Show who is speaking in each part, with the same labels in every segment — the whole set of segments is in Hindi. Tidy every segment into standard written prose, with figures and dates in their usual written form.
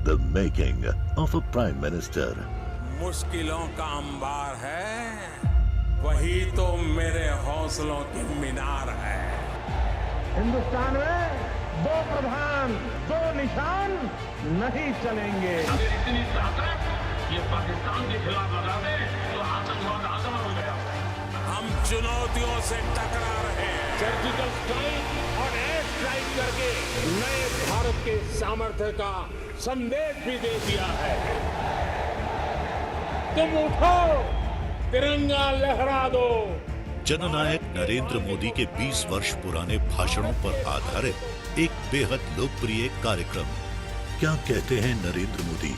Speaker 1: The making of a Prime Minister.
Speaker 2: मुश्किलों का अंबार है, वही तो मेरे हौसलों की मीनार है।
Speaker 3: हिंदुस्तान में दो प्रधान दो निशान नहीं चलेंगे।
Speaker 4: अगर इतनी ताकत ये पाकिस्तान के खिलाफ लगा दे तो आतंकवाद आसान हो गया।
Speaker 2: हम चुनौतियों से टकरा रहे हैं।
Speaker 5: सर्जिकल स्ट्राइक और एयर स्ट्राइक करके नए भारत के सामर्थ्य का संदेश भी दे दिया है। तुम उठो, तिरंगा लहरा दो।
Speaker 1: जननायक नरेंद्र मोदी के 20 वर्ष पुराने भाषणों पर आधारित एक बेहद लोकप्रिय कार्यक्रम। क्या कहते हैं नरेंद्र मोदी?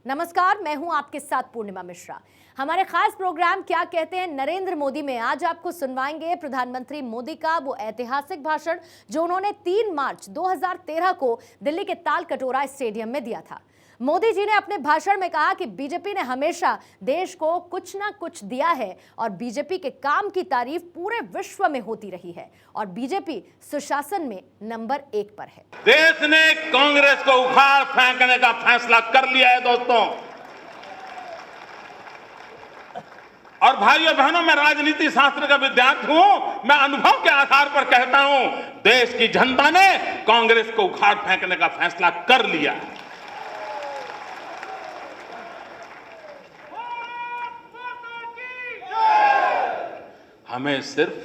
Speaker 6: नमस्कार, मैं हूं आपके साथ पूर्णिमा मिश्रा। हमारे खास प्रोग्राम क्या कहते हैं नरेंद्र मोदी में आज आपको सुनवाएंगे प्रधानमंत्री मोदी का वो ऐतिहासिक भाषण जो उन्होंने 3 मार्च 2013 को दिल्ली के ताल कटोरा स्टेडियम में दिया था। मोदी जी ने अपने भाषण में कहा कि बीजेपी ने हमेशा देश को कुछ ना कुछ दिया है और बीजेपी के काम की तारीफ पूरे विश्व में होती रही है और बीजेपी सुशासन में नंबर 1 पर है।
Speaker 4: देश ने कांग्रेस को उखाड़ फेंकने का फैसला कर लिया है दोस्तों। और भाइयों बहनों, मैं राजनीति शास्त्र का विद्यार्थी हूं। मैं अनुभव के आधार पर कहता हूं, देश की जनता ने कांग्रेस को उखाड़ फेंकने का फैसला कर लिया है। हमें सिर्फ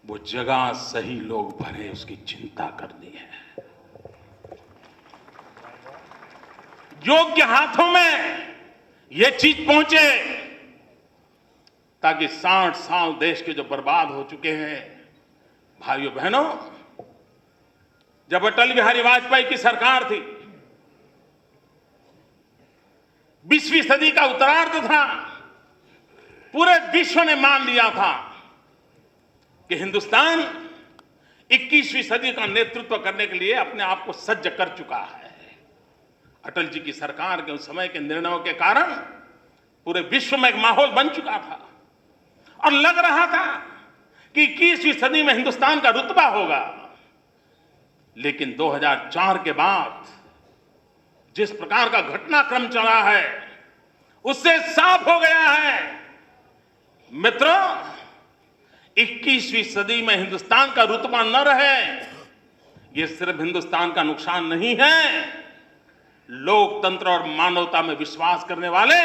Speaker 4: वो जगह सही लोग भरे उसकी चिंता करनी है। योग्य हाथों में ये चीज पहुंचे ताकि 60 साल देश के जो बर्बाद हो चुके हैं। भाइयों बहनों, जब अटल बिहारी वाजपेयी की सरकार थी, 20वीं सदी का उत्तरार्ध था, पूरे विश्व ने मान लिया था कि हिंदुस्तान 21वीं सदी का नेतृत्व करने के लिए अपने आप को सज्ज कर चुका है। अटल जी की सरकार के उस समय के निर्णयों के कारण पूरे विश्व में एक माहौल बन चुका था और लग रहा था कि 21वीं सदी में हिंदुस्तान का रुतबा होगा। लेकिन 2004 के बाद जिस प्रकार का घटनाक्रम चला है उससे साफ हो गया है मित्रों, 21वीं सदी में हिंदुस्तान का रुतबा न रहे, यह सिर्फ हिंदुस्तान का नुकसान नहीं है, लोकतंत्र और मानवता में विश्वास करने वाले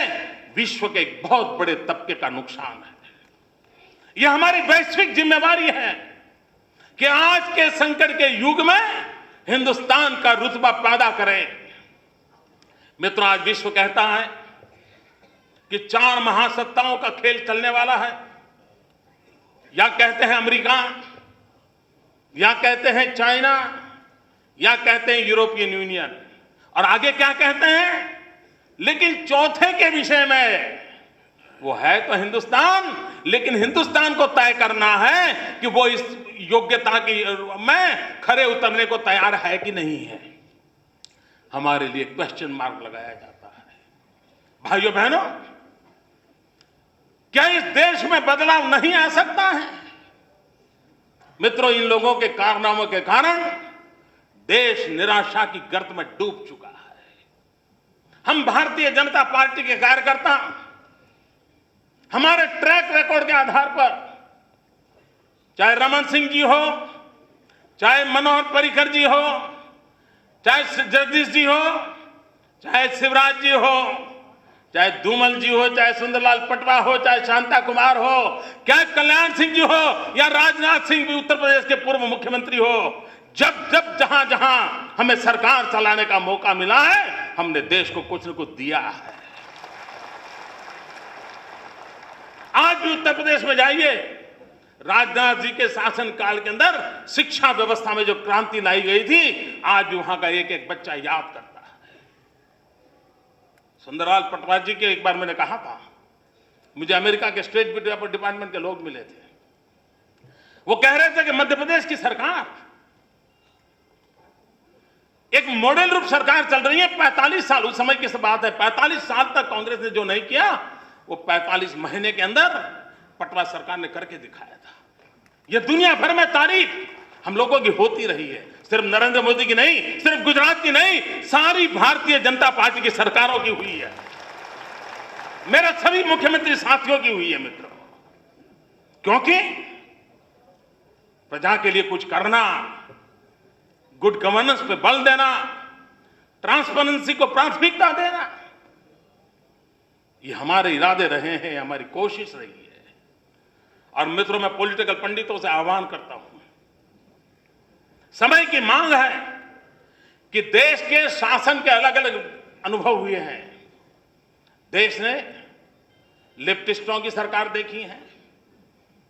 Speaker 4: विश्व के एक बहुत बड़े तबके का नुकसान है। यह हमारी वैश्विक जिम्मेवारी है कि आज के संकट के युग में हिंदुस्तान का रुतबा पैदा करें। मित्रों, आज विश्व कहता है कि 4 महासत्ताओं का खेल चलने वाला है। या कहते हैं अमेरिका, या कहते हैं चाइना, या कहते हैं यूरोपियन यूनियन, और आगे क्या कहते हैं, लेकिन चौथे के विषय में वो है तो हिंदुस्तान। लेकिन हिंदुस्तान को तय करना है कि वो इस योग्यता की में खरे उतरने को तैयार है कि नहीं है। हमारे लिए क्वेश्चन मार्क लगाया जाता है। भाइयों बहनों, क्या इस देश में बदलाव नहीं आ सकता है? मित्रों, इन लोगों के कारनामों के कारण देश निराशा की गर्त में डूब चुका है। हम भारतीय जनता पार्टी के कार्यकर्ता हमारे ट्रैक रिकॉर्ड के आधार पर, चाहे रमन सिंह जी हो, चाहे मनोहर पर्रिकर जी हो, चाहे जगदीश जी हो, चाहे शिवराज जी हो, चाहे धूमल जी हो, चाहे सुंदरलाल पटवा हो, चाहे शांता कुमार हो, क्या कल्याण सिंह जी हो, या राजनाथ सिंह भी उत्तर प्रदेश के पूर्व मुख्यमंत्री हो, जब जब जहां जहां हमें सरकार चलाने का मौका मिला है, हमने देश को कुछ न कुछ दिया है। आज भी उत्तर प्रदेश में जाइए, राजनाथ जी के शासन काल के अंदर शिक्षा व्यवस्था में जो क्रांति लाई गई थी, आज भी वहां का एक एक बच्चा याद करता है। सुंदरलाल पटवा जी के एक बार मैंने कहा था, मुझे अमेरिका के स्टेट डिपार्टमेंट के लोग मिले थे। वो कह रहे थे कि मध्य प्रदेश की सरकार एक मॉडल रूप सरकार चल रही है। 45 साल, उस समय की बात है, 45 साल तक कांग्रेस ने जो नहीं किया, वो 45 महीने के अंदर पटवा सरकार ने करके दिखाया था। यह दुनिया भर में तारीफ हम लोगों की होती रही है, सिर्फ नरेंद्र मोदी की नहीं, सिर्फ गुजरात की नहीं, सारी भारतीय जनता पार्टी की सरकारों की हुई है, मेरे सभी मुख्यमंत्री साथियों की हुई है मित्रों। क्योंकि प्रजा के लिए कुछ करना, गुड गवर्नेंस पे बल देना, ट्रांसपेरेंसी को प्राथमिकता देना, ये हमारे इरादे रहे हैं, हमारी कोशिश रही है। और मित्रों, मैं पॉलिटिकल पंडितों से आह्वान करता हूं, समय की मांग है कि देश के शासन के अलग अलग अनुभव हुए हैं। देश ने लेफ्टिस्टों की सरकार देखी है,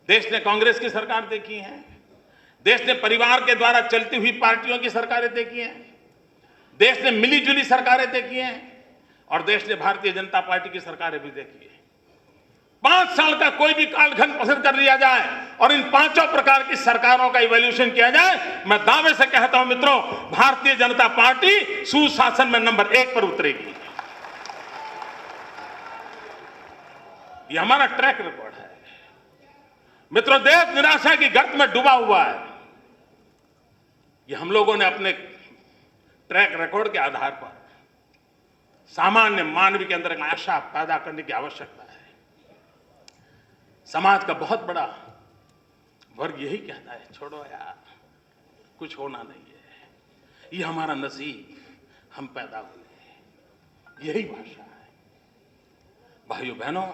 Speaker 4: देश ने कांग्रेस की सरकार देखी है, देश ने परिवार के द्वारा चलती हुई पार्टियों की सरकारें देखी हैं, देश ने मिली जुली सरकारें देखी हैं, और देश ने भारतीय जनता पार्टी की सरकारें भी देखी है। 5 साल का कोई भी कालखंड पसंद कर लिया जाए और इन 5 प्रकार की सरकारों का इवैल्यूएशन किया जाए, मैं दावे से कहता हूं मित्रों, भारतीय जनता पार्टी सुशासन में नंबर 1 पर उतरेगी। ये हमारा ट्रैक रिकॉर्ड है मित्रों। देश निराशा की गर्त में डूबा हुआ है। ये हम लोगों ने अपने ट्रैक रिकॉर्ड के आधार पर सामान्य मानव के अंदर एक आशा पैदा करने की आवश्यकता है। समाज का बहुत बड़ा वर्ग यही कहता है, छोड़ो यार, कुछ होना नहीं है, ये हमारा नसीब, हम पैदा हुए, यही भाषा है। भाइयों बहनों,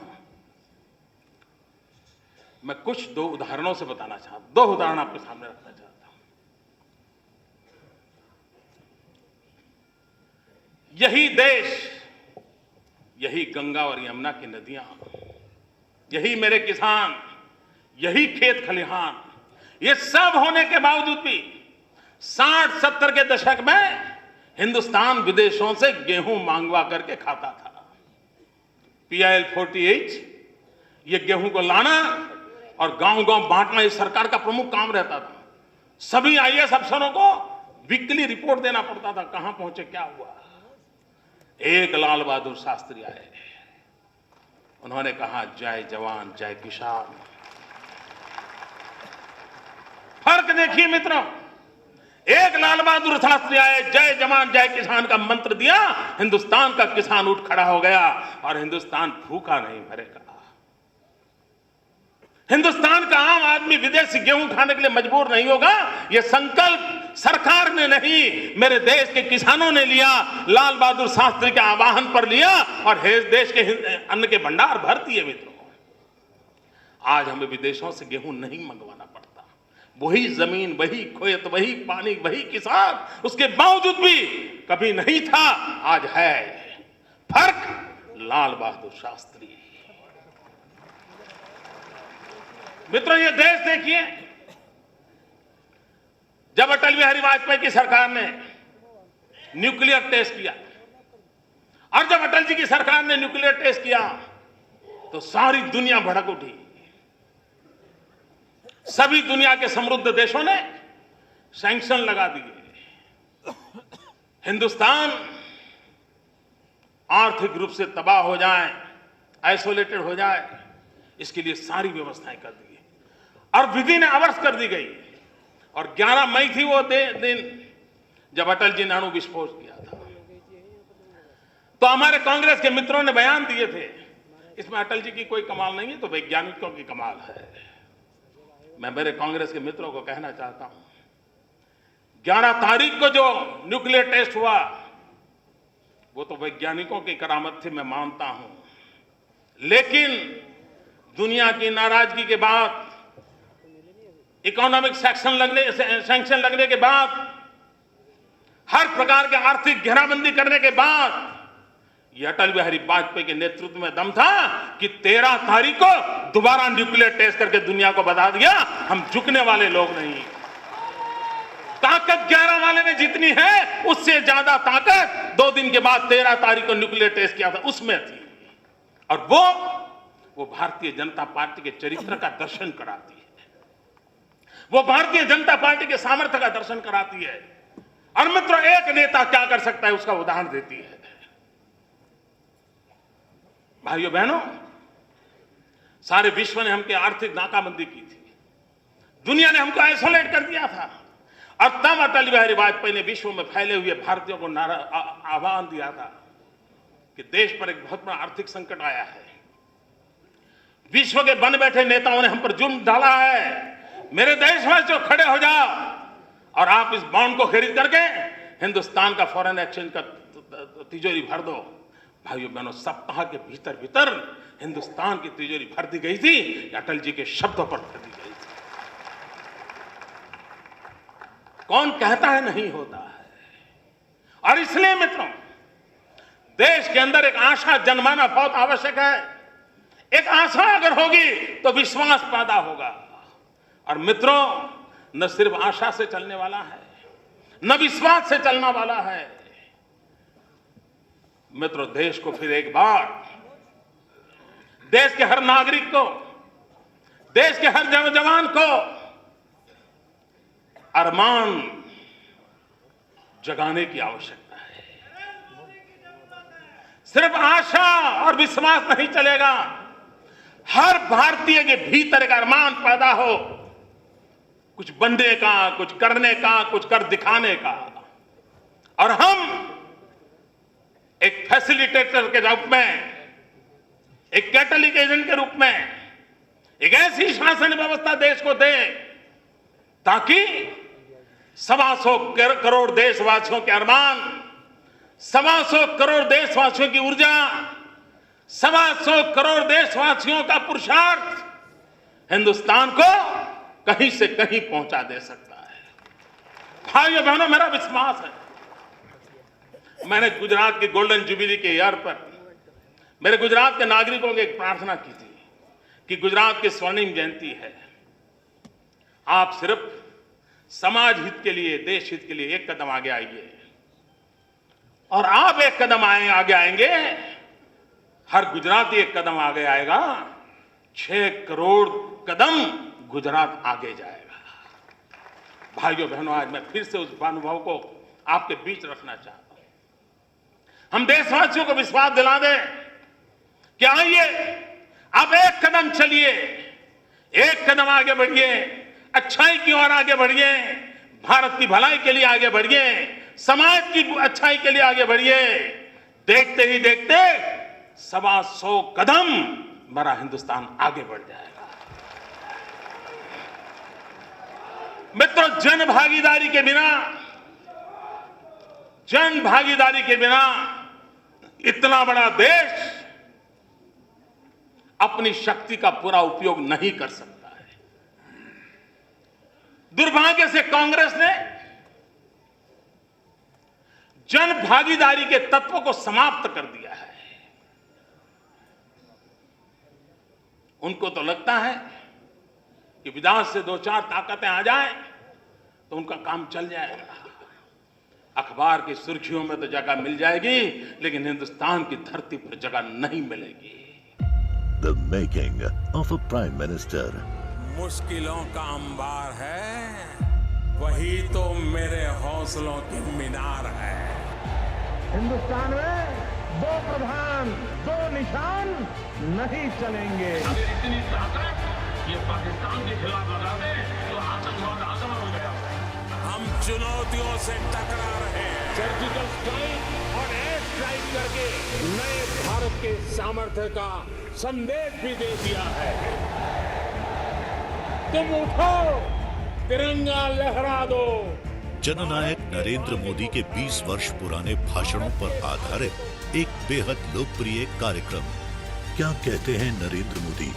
Speaker 4: मैं कुछ 2 उदाहरणों से बताना चाहता हूं, 2 उदाहरण आपके सामने रखना चाहता हूं। यही देश, यही गंगा और यमुना की नदियां, यही मेरे किसान, यही खेत खलिहान, ये सब होने के बावजूद भी 60-70 के दशक में हिंदुस्तान विदेशों से गेहूं मांगवा करके खाता था। PIL 48 ये गेहूं को लाना और गांव-गांव बांटना इस सरकार का प्रमुख काम रहता था। सभी IAS अफसरों को वीकली रिपोर्ट देना पड़ता था, कहां पहुंचे, क्या हुआ। एक लाल बहादुर शास्त्री आए, उन्होंने कहा, जय जवान जय किसान। फर्क देखिए मित्रों, एक लाल बहादुर शास्त्री आए, जय जवान जय किसान का मंत्र दिया, हिंदुस्तान का किसान उठ खड़ा हो गया और हिंदुस्तान भूखा नहीं मरेगा। हिंदुस्तान का आम आदमी विदेशी गेहूं खाने के लिए मजबूर नहीं होगा। यह संकल्प सरकार ने नहीं, मेरे देश के किसानों ने लिया, लाल बहादुर शास्त्री के आह्वान पर लिया, और देश के अन्न के भंडार भर दिए मित्रों। आज हमें विदेशों से गेहूं नहीं मंगवाना पड़ता, वही जमीन, वही खेत, वही पानी, वही किसान, उसके बावजूद भी कभी नहीं था, आज है। फर्क लाल बहादुर शास्त्री। मित्रों, ये देश देखिए, जब अटल बिहारी वाजपेयी की सरकार ने न्यूक्लियर टेस्ट किया, और जब अटल जी की सरकार ने न्यूक्लियर टेस्ट किया, तो सारी दुनिया भड़क उठी। सभी दुनिया के समृद्ध देशों ने सैंक्शन लगा दिए। हिंदुस्तान आर्थिक रूप से तबाह हो जाए, आइसोलेटेड हो जाए, इसके लिए सारी व्यवस्थाएं कर दी और विधि ने अवर्स कर दी गई। और 11 मई थी वो दिन जब अटल जी ने अणु विस्फोट किया था। तो हमारे कांग्रेस के मित्रों ने बयान दिए थे, इसमें अटल जी की कोई कमाल नहीं है, तो वैज्ञानिकों की कमाल है। मैं मेरे कांग्रेस के मित्रों को कहना चाहता हूं, 11 तारीख को जो न्यूक्लियर टेस्ट हुआ, वो तो वैज्ञानिकों की करामत थी, मैं मानता हूं। लेकिन दुनिया की नाराजगी के बाद, इकोनॉमिक सैंक्शन लगने के बाद, हर प्रकार के आर्थिक घेराबंदी करने के बाद, ये अटल बिहारी वाजपेयी के नेतृत्व में दम था कि 13 तारीख को दोबारा न्यूक्लियर टेस्ट करके दुनिया को बता दिया, हम झुकने वाले लोग नहीं। ताकत 11 वाले में जितनी है, उससे ज्यादा ताकत 2 दिन के बाद 13 तारीख को न्यूक्लियर टेस्ट किया था, उसमें थी। और वो भारतीय जनता पार्टी के चरित्र का दर्शन कराती है, वो भारतीय जनता पार्टी के सामर्थ्य का दर्शन कराती है। और मित्रों, एक नेता क्या कर सकता है, उसका उदाहरण देती है। भाइयों बहनों, सारे विश्व ने हमके आर्थिक नाकाबंदी की थी, दुनिया ने हमको आइसोलेट कर दिया था, और तब अटल बिहारी वाजपेयी ने विश्व में फैले हुए भारतीयों को आह्वान दिया था कि देश पर एक बहुत बड़ा आर्थिक संकट आया है, विश्व के बन बैठे नेताओं ने हम पर जुल्म डाला है, मेरे देशवासियों खड़े हो जाओ और आप इस बॉन्ड को खरीद करके हिंदुस्तान का फॉरेन एक्सचेंज का तिजोरी भर दो। भाइयों बहनों, सप्ताह के भीतर भीतर हिंदुस्तान की तिजोरी भर दी गई थी, अटल जी के शब्दों पर भर दी गई थी। कौन कहता है नहीं होता है? और इसलिए मित्रों, देश के अंदर एक आशा जन्माना बहुत आवश्यक है। एक आशा अगर होगी तो विश्वास पैदा होगा। और मित्रों, न सिर्फ आशा से चलने वाला है, न विश्वास से चलने वाला है। मित्रों, देश को फिर एक बार, देश के हर नागरिक को, देश के हर जवान को अरमान जगाने की आवश्यकता है। सिर्फ आशा और विश्वास नहीं चलेगा, हर भारतीय के भीतर एक अरमान पैदा हो, कुछ बनने का, कुछ करने का, कुछ कर दिखाने का। और हम एक फैसिलिटेटर के रूप में, एक कैटलिक एजेंट के रूप में एक ऐसी शासन व्यवस्था देश को दे ताकि 125 करोड़ देशवासियों के अरमान, 125 करोड़ देशवासियों की ऊर्जा, 125 करोड़ देशवासियों का पुरुषार्थ हिंदुस्तान को कहीं से कहीं पहुंचा दे सकता है। भाइयों बहनों, मेरा विश्वास है, मैंने गुजरात की गोल्डन जुबिली के ईयर पर मेरे गुजरात के नागरिकों को एक प्रार्थना की थी कि गुजरात की स्वर्णिम जयंती है, आप सिर्फ समाज हित के लिए, देश हित के लिए एक कदम आगे आइए। और आप एक कदम आगे आएंगे, हर गुजराती एक कदम आगे आएगा, 6 करोड़ कदम गुजरात आगे जाएगा। भाइयों बहनों, आज मैं फिर से उस अनुभव को आपके बीच रखना चाहता हूं। हम देशवासियों को विश्वास दिला दें कि आइए, आप एक कदम चलिए, एक कदम आगे बढ़िए, अच्छाई की ओर आगे बढ़िए, भारत की भलाई के लिए आगे बढ़िए, समाज की अच्छाई के लिए आगे बढ़िए। देखते ही देखते 125 कदम हमारा हिंदुस्तान आगे बढ़ जाएगा। मित्रों, जन भागीदारी के बिना इतना बड़ा देश अपनी शक्ति का पूरा उपयोग नहीं कर सकता है। दुर्भाग्य से कांग्रेस ने जन भागीदारी के तत्व को समाप्त कर दिया है। उनको तो लगता है कि विदेश से 2-4 ताकतें आ जाएं तो उनका काम चल जाएगा, अखबार की सुर्खियों में तो जगह मिल जाएगी, लेकिन हिंदुस्तान की धरती पर जगह नहीं मिलेगी।
Speaker 1: The making of a Prime Minister.
Speaker 2: मुश्किलों का अंबार है, वही तो मेरे हौसलों की मीनार है।
Speaker 3: हिंदुस्तान में 2 प्रधान 2 निशान नहीं चलेंगे।
Speaker 5: अगर इतनी ताकत ये पाकिस्तान के खिलाफ लगा दे तो आतंकवाद आसान हो गया।
Speaker 2: हम चुनौतियों से टकरा रहे हैं।
Speaker 5: सर्जिकल स्ट्राइक और एयर स्ट्राइक करके नए भारत के सामर्थ्य का संदेश भी दे दिया है। तुम उठो, तिरंगा लहरा दो।
Speaker 1: जननायक नरेंद्र मोदी के 20 वर्ष पुराने भाषणों पर आधारित एक बेहद लोकप्रिय कार्यक्रम क्या कहते हैं नरेंद्र मोदी।